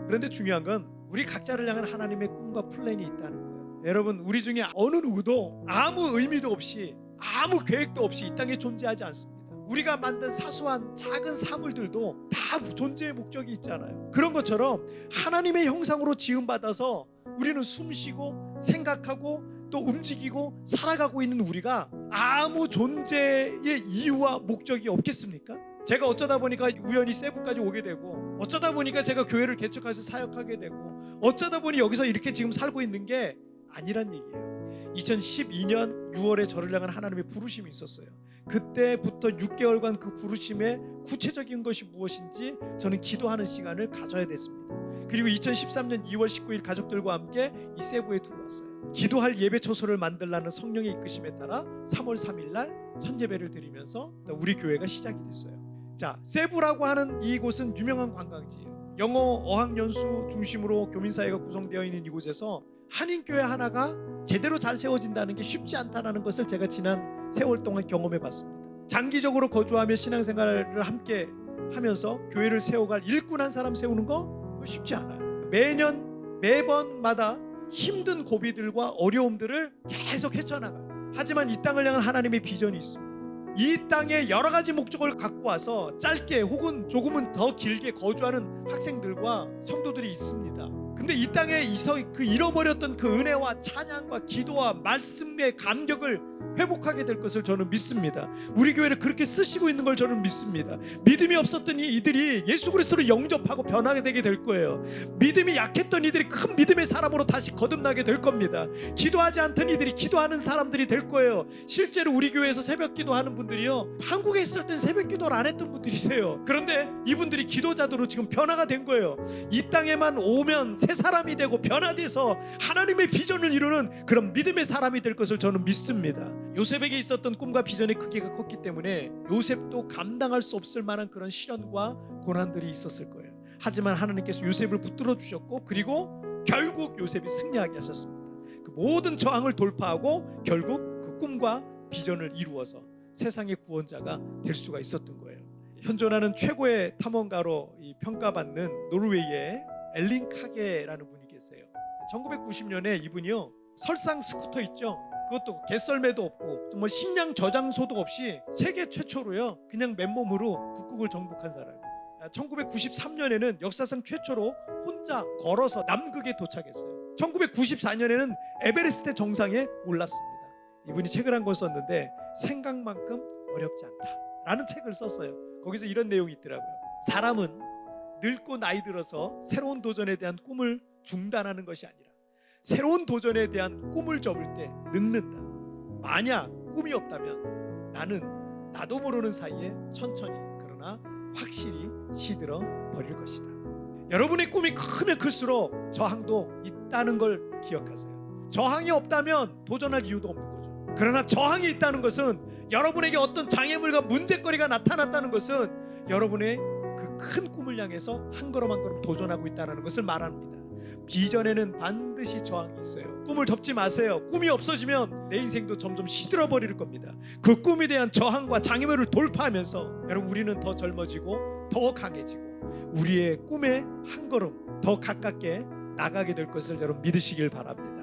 그런데 중요한 건 우리 각자를 향한 하나님의 꿈과 플랜이 있다는 거예요. 여러분, 우리 중에 어느 누구도 아무 의미도 없이 아무 계획도 없이 이 땅에 존재하지 않습니다. 우리가 만든 사소한 작은 사물들도 다 존재의 목적이 있잖아요. 그런 것처럼 하나님의 형상으로 지음받아서 우리는 숨쉬고 생각하고 또 움직이고 살아가고 있는 우리가 아무 존재의 이유와 목적이 없겠습니까? 제가 어쩌다 보니까 우연히 세부까지 오게 되고, 어쩌다 보니까 제가 교회를 개척해서 사역하게 되고, 어쩌다 보니 여기서 이렇게 지금 살고 있는 게 아니란 얘기예요. 2012년 6월에 저를 향한 하나님의 부르심이 있었어요. 그때부터 6개월간 그 부르심의 구체적인 것이 무엇인지 저는 기도하는 시간을 가져야 됐습니다. 그리고 2013년 2월 19일 가족들과 함께 이 세부에 들어왔어요. 기도할 예배 초소를 만들라는 성령의 이끄심에 따라 3월 3일 날 천예배를 드리면서 우리 교회가 시작이 됐어요. 자, 세부라고 하는 이곳은 유명한 관광지예요. 영어 어학연수 중심으로 교민사회가 구성되어 있는 이곳에서 한인교회 하나가 제대로 잘 세워진다는 게 쉽지 않다는 것을 제가 지난 세월 동안 경험해 봤습니다. 장기적으로 거주하며 신앙생활을 함께 하면서 교회를 세워갈 일꾼 한 사람 세우는 거 그거 쉽지 않아요. 매번마다 힘든 고비들과 어려움들을 계속 헤쳐나가요. 하지만 이 땅을 향한 하나님의 비전이 있습니다. 이 땅에 여러 가지 목적을 갖고 와서 짧게 혹은 조금은 더 길게 거주하는 학생들과 성도들이 있습니다. 근데 이 땅에 그 잃어버렸던 그 은혜와 찬양과 기도와 말씀의 감격을 회복하게 될 것을 저는 믿습니다. 우리 교회를 그렇게 쓰시고 있는 걸 저는 믿습니다. 믿음이 없었던 이들이 예수 그리스도를 영접하고 변하게 되게 될 거예요. 믿음이 약했던 이들이 큰 믿음의 사람으로 다시 거듭나게 될 겁니다. 기도하지 않던 이들이 기도하는 사람들이 될 거예요. 실제로 우리 교회에서 새벽 기도하는 분들이요, 한국에 있을 땐 새벽 기도를 안 했던 분들이세요. 그런데 이분들이 기도자들로 지금 변화가 된 거예요. 이 땅에만 오면 새 사람이 되고 변화돼서 하나님의 비전을 이루는 그런 믿음의 사람이 될 것을 저는 믿습니다. 요셉에게 있었던 꿈과 비전의 크기가 컸기 때문에 요셉도 감당할 수 없을 만한 그런 시련과 고난들이 있었을 거예요. 하지만 하나님께서 요셉을 붙들어 주셨고, 그리고 결국 요셉이 승리하게 하셨습니다. 그 모든 저항을 돌파하고 결국 그 꿈과 비전을 이루어서 세상의 구원자가 될 수가 있었던 거예요. 현존하는 최고의 탐험가로 평가받는 노르웨이의 엘린 카게라는 분이 계세요. 1990년에 이분이요, 설상 스쿠터 있죠? 그것도 개썰매도 없고 정말 식량 저장소도 없이 세계 최초로요, 그냥 맨몸으로 북극을 정복한 사람이에요. 1993년에는 역사상 최초로 혼자 걸어서 남극에 도착했어요. 1994년에는 에베레스트 정상에 올랐습니다. 이분이 책을 한 권 썼는데 생각만큼 어렵지 않다라는 책을 썼어요. 거기서 이런 내용이 있더라고요. 사람은 늙고 나이 들어서 새로운 도전에 대한 꿈을 중단하는 것이 아니라 새로운 도전에 대한 꿈을 접을 때 늙는다. 만약 꿈이 없다면 나도 모르는 사이에 천천히 그러나 확실히 시들어 버릴 것이다. 여러분의 꿈이 크면 클수록 저항도 있다는 걸 기억하세요. 저항이 없다면 도전할 이유도 없는 거죠. 그러나 저항이 있다는 것은, 여러분에게 어떤 장애물과 문제거리가 나타났다는 것은 여러분의 그 큰 꿈을 향해서 한 걸음 한 걸음 도전하고 있다는 것을 말합니다. 비전에는 반드시 저항이 있어요. 꿈을 접지 마세요. 꿈이 없어지면 내 인생도 점점 시들어 버릴 겁니다. 그 꿈에 대한 저항과 장애물을 돌파하면서 여러분, 우리는 더 젊어지고 더 강해지고 우리의 꿈에 한 걸음 더 가깝게 나가게 될 것을 여러분 믿으시길 바랍니다.